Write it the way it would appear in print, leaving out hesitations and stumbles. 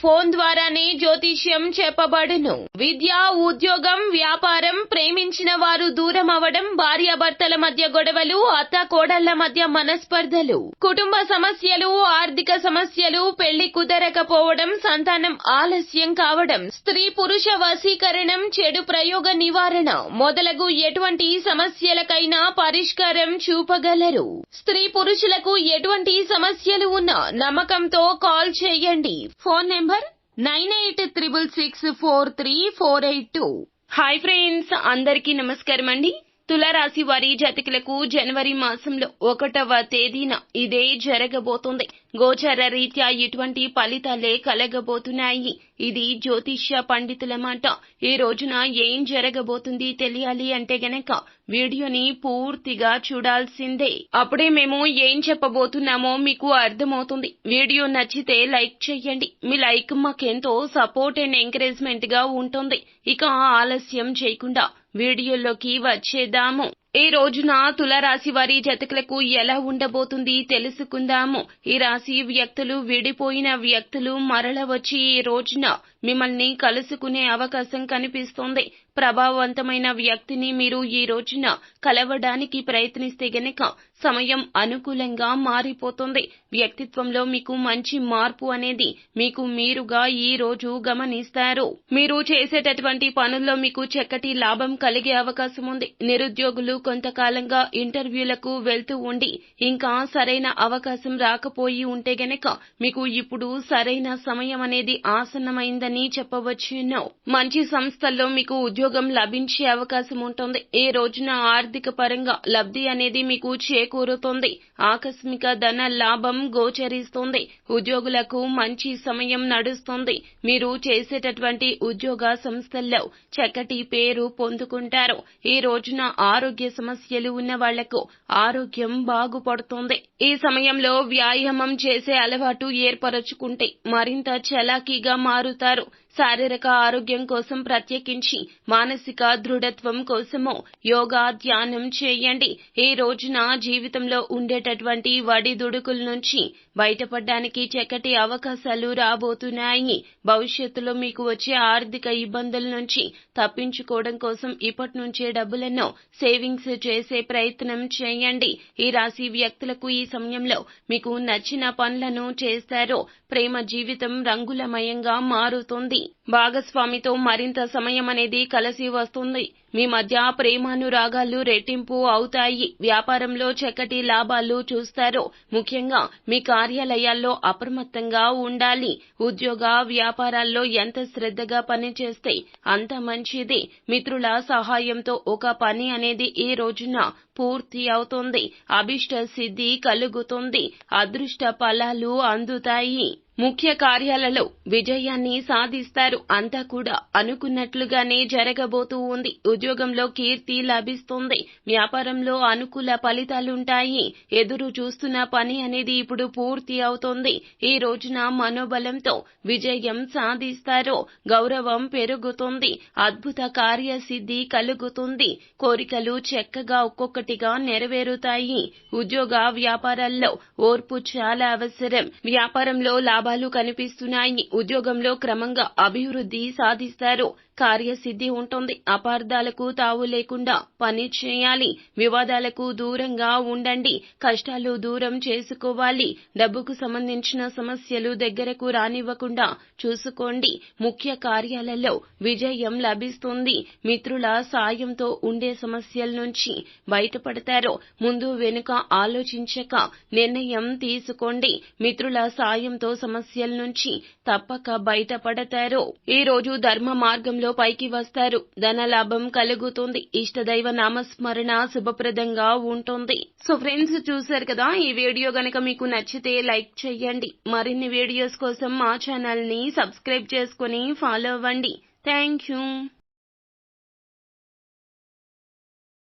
Phone ద్వారానే జ్యోతిష్యం చెప్పబడును. విద్య, ఉద్యోగం, వ్యాపారం, ప్రేమించిన వారు దూరం అవడం, భార్యాభర్తల మధ్య గొడవలు, అత్త కోడళ్ల మధ్య మనస్పర్ధలు, కుటుంబ సమస్యలు, ఆర్థిక సమస్యలు, పెళ్లి కుదరకపోవడం, సంతానం ఆలస్యం కావడం, స్త్రీ పురుష వశీకరణం, చెడు ప్రయోగ నివారణ మొదలగు ఎటువంటి సమస్యలకైనా పరిష్కారం చూపగలరు. స్త్రీ పురుషులకు ఎటువంటి సమస్యలు ఉన్నా నమ్మకంతో కాల్ చేయండి. Phone number 9866643482. హాయ్ ఫ్రెండ్స్, అందరికీ నమస్కారం అండి. తులారాశి వారి జాతకులకు జనవరి మాసంలో 1వ తేదీన ఇదే జరగబోతుంది. గోచర రీత్యా ఇటువంటి ఫలితాలే కలగబోతున్నాయి. ఇది జ్యోతిష్య పండితుల మాట. ఈ రోజున ఏం జరగబోతుంది తెలియాలి అంటే గనక వీడియోని పూర్తిగా చూడాల్సిందే. అప్పుడే మేము ఏం చెప్పబోతున్నామో మీకు అర్థమవుతుంది. వీడియో నచ్చితే లైక్ చేయండి. మీ లైక్ మాకెంతో సపోర్ట్ అండ్ ఎంకరేజ్మెంట్ గా ఉంటుంది. ఇక ఆలస్యం చేయకుండా వీడియోలోకి వచ్చేద్దాము. ఈ రోజున తులారాశి వారి జాతకులకు ఎలా ఉండబోతుంది తెలుసుకుందాము. ఈ రాశి వ్యక్తులు, విడిపోయిన వ్యక్తులు మరల వచ్చి ఈ రోజున మిమ్మల్ని కలుసుకునే అవకాశం కనిపిస్తోంది. ప్రభావవంతమైన వ్యక్తిని మీరు ఈ రోజున కలవడానికి ప్రయత్నిస్తే గనక సమయం అనుకూలంగా మారిపోతుంది. వ్యక్తిత్వంలో మీకు మంచి మార్పు అనేది మీకు మీరుగా ఈ రోజు గమనిస్తారు. మీరు చేసేటటువంటి పనుల్లో మీకు చక్కటి లాభం కలిగే అవకాశం ఉంది. నిరుద్యోగులు కొంతకాలంగా ఇంటర్వ్యూలకు వెళ్తూ ఉండి ఇంకా సరైన అవకాశం రాకపోయి ఉంటే గనక మీకు ఇప్పుడు సరైన సమయం అనేది ఆసన్నమైందని చెప్పవచ్చును. మంచి సంస్థల్లో మీకు ఉద్యోగం లభించే అవకాశం ఉంటుంది. ఈ రోజున ఆర్థిక పరంగా లబ్ధి అనేది మీకు చేకూరుతుంది. ఆకస్మిక ధన లాభం గోచరిస్తుంది. ఉద్యోగులకు మంచి సమయం నడుస్తుంది. మీరు చేసేటటువంటి ఉద్యోగ సంస్థల్లో చక్కటి పేరు పొందుకుంటారు. ఈ రోజున ఆరోగ్య సమస్యలు ఉన్న వాళ్లకు ఆరోగ్యం బాగుపడుతుంది. ఈ సమయంలో వ్యాయామం చేసే అలవాటు ఏర్పరచుకుంటే మరింత చలాకీగా మారుతారు. శారీరక ఆరోగ్యం కోసం ప్రత్యేకించి మానసిక దృఢత్వం కోసమో యోగా, ధ్యానం చేయండి. ఈ రోజున జీవితంలో ఉండేటటువంటి వడిదుడుకుల నుంచి బయటపడడానికి చక్కటి అవకాశాలు రాబోతున్నాయి. భవిష్యత్తులో మీకు వచ్చే ఆర్థిక ఇబ్బందుల నుంచి తప్పించుకోవడం కోసం ఇప్పటి నుంచే డబ్బులను సేవింగ్స్ చేసే ప్రయత్నం చేయండి. ఈ రాశి వ్యక్తులకు ఈ సమయంలో మీకు నచ్చిన పనులను చేస్తారు. ప్రేమ జీవితం రంగులమయంగా మారుతుంది. భాగస్వామితో మరింత సమయం అనేది కలిసి వస్తుంది. మీ మధ్య ప్రేమానురాగాలు రెట్టింపు అవుతాయి. వ్యాపారంలో చక్కటి లాభాలు చూస్తారు. ముఖ్యంగా మీ కార్యాలయాల్లో అప్రమత్తంగా ఉండాలి. ఉద్యోగ వ్యాపారాల్లో ఎంత శ్రద్ధగా పనిచేస్తే అంత మంచిది. మిత్రుల సహాయంతో ఒక పని అనేది ఈ రోజున పూర్తి అవుతుంది. అభిష్ట సిద్ధి కలుగుతుంది. అదృష్ట ఫలాలు అందుతాయి. ముఖ్య కార్యాలలో విజయాన్ని సాధిస్తారు. అంతా కూడా అనుకున్నట్లుగానే జరగబోతూ ఉంది. ఉద్యోగంలో కీర్తి లభిస్తుంది. వ్యాపారంలో అనుకూల ఫలితాలుంటాయి. ఎదురు చూస్తున్న పని అనేది ఇప్పుడు పూర్తి అవుతుంది. ఈ రోజున మనోబలంతో విజయం సాధిస్తారు. గౌరవం పెరుగుతుంది. అద్భుత కార్యసిద్ధి కలుగుతుంది. కోరికలు చక్కగా ఒక్కొక్కటిగా నెరవేరుతాయి. ఉద్యోగ వ్యాపారాల్లో ఓర్పు చాలా అవసరం. వ్యాపారంలో లాభాలు కనిపిస్తున్నాయి. ఉద్యోగంలో క్రమంగా అభివృద్ధి సాధిస్తారు. కార్యసిద్ధి ఉంటుంది. అపార్థాలకు తావు లేకుండా పని చేయాలి. వివాదాలకు దూరంగా ఉండండి. కష్టాలు దూరం చేసుకోవాలి. డబ్బుకు సంబంధించిన సమస్యలు దగ్గరకు రానివ్వకుండా చూసుకోండి. ముఖ్య కార్యాలలో విజయం లభిస్తుంది. మిత్రుల సాయంతో ఉండే సమస్యల నుంచి బయటపడతారు. ముందు వెనుక ఆలోచించక నిర్ణయం తీసుకోండి. మిత్రుల సాయంతో సమస్యల నుంచి తప్పక బయటపడతారు. ఈ రోజు ధర్మ మార్గంలో పైకి వస్తారు. ధన లాభం కలుగుతుంది. ఇష్టదైవ నామస్మరణ శుభప్రదంగా ఉంటుంది. సో ఫ్రెండ్స్, చూశారు కదా, ఈ వీడియో గనక మీకు నచ్చితే లైక్ చేయండి. మరిన్ని వీడియోస్ కోసం మా ఛానల్ ని సబ్స్క్రైబ్ చేసుకుని ఫాలో అవ్వండి. Thank you.